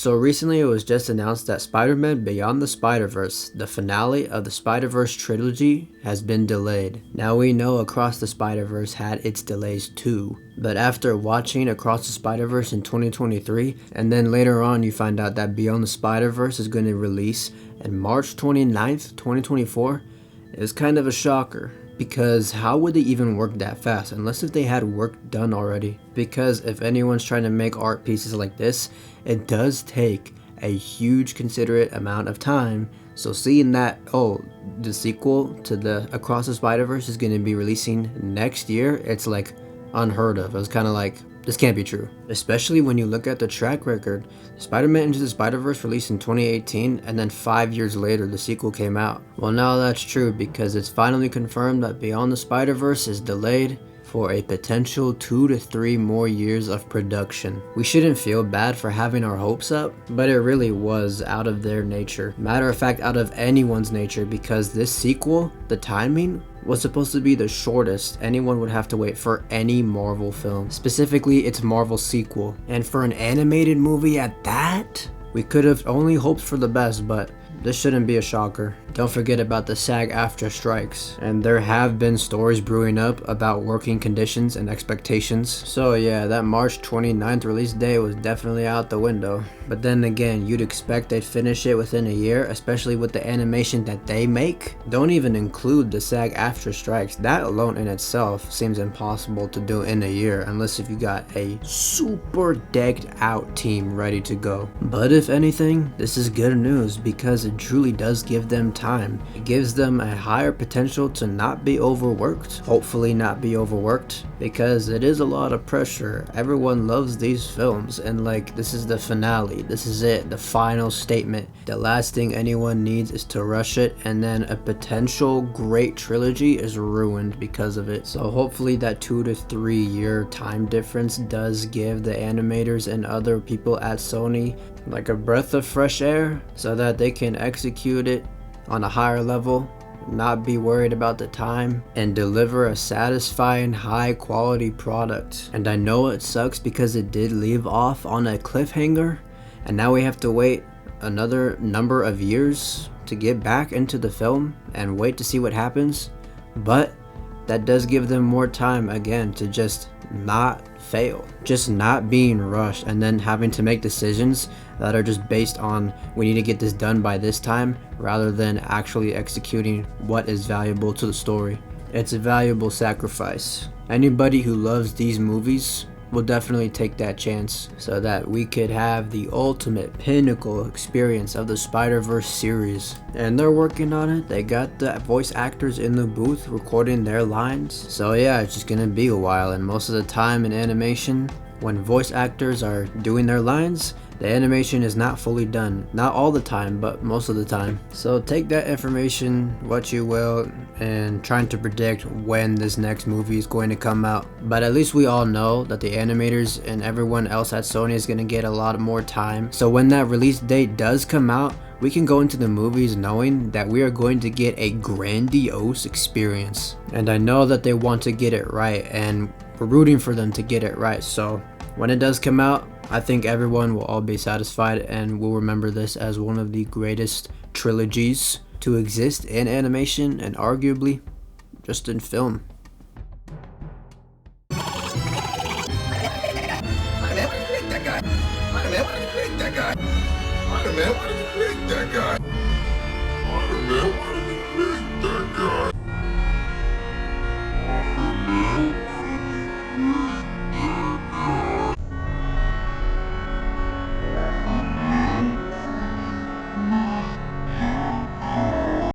So recently it was just announced that Spider-Man Beyond the Spider-Verse, the finale of the Spider-Verse trilogy, has been delayed. Now we know Across the Spider-Verse had its delays too, but after watching Across the Spider-Verse in 2023, and then later on you find out that Beyond the Spider-Verse is going to release on March 29th, 2024, it's kind of a shocker. Because how would they even work that fast unless if they had work done already? Because if anyone's trying to make art pieces like this, it does take a huge considerate amount of time. So seeing that, oh, the sequel to the Across the Spider-Verse is going to be releasing next year, it's like unheard of. It was kind of like, this can't be true. Especially when you look at the track record. Spider-Man Into the Spider-Verse released in 2018, and then 5 years later the sequel came out. Well, now that's true because it's finally confirmed that Beyond the Spider-Verse is delayed for a potential 2 to 3 more years of production. We shouldn't feel bad for having our hopes up, but it really was out of their nature. Matter of fact, out of anyone's nature, because this sequel, the timing, was supposed to be the shortest anyone would have to wait for any Marvel film. Specifically, its Marvel sequel. And for an animated movie at that, we could have only hoped for the best, but this shouldn't be a shocker. Don't forget about the SAG-AFTRA strikes, and there have been stories brewing up about working conditions and expectations. So yeah, that March 29th release day was definitely out the window. But then again, you'd expect they'd finish it within a year, especially with the animation that they make. Don't even include the SAG-AFTRA strikes. That alone in itself seems impossible to do in a year, unless if you got a super decked out team ready to go. But if anything, this is good news because it truly does give them time. It gives them a higher potential to not be overworked, hopefully not be overworked, because it is a lot of pressure. Everyone loves these films, and like, this is the finale, this is it, the final statement. The last thing anyone needs is to rush it, and then a potential great trilogy is ruined because of it. So hopefully that 2 to 3 year time difference does give the animators and other people at Sony like a breath of fresh air, so that they can execute it on a higher level, not be worried about the time, and deliver a satisfying high quality product. And I know it sucks because it did leave off on a cliffhanger, and now we have to wait another number of years to get back into the film and wait to see what happens. But that does give them more time again to just not fail, just not being rushed and then having to make decisions that are just based on, we need to get this done by this time, rather than actually executing what is valuable to the story. It's a valuable sacrifice. Anybody who loves these movies will definitely take that chance so that we could have the ultimate pinnacle experience of the Spider-Verse series. And they're working on it. They got the voice actors in the booth recording their lines. So yeah, it's just gonna be a while, and most of the time in animation, when voice actors are doing their lines, the animation is not fully done. Not all the time, but most of the time. So take that information what you will, and trying to predict when this next movie is going to come out. But at least we all know that the animators and everyone else at Sony is going to get a lot more time. So when that release date does come out, we can go into the movies knowing that we are going to get a grandiose experience. And I know that they want to get it right, and we're rooting for them to get it right. So when it does come out, I think everyone will all be satisfied and will remember this as one of the greatest trilogies to exist in animation, and arguably just in film. That guy.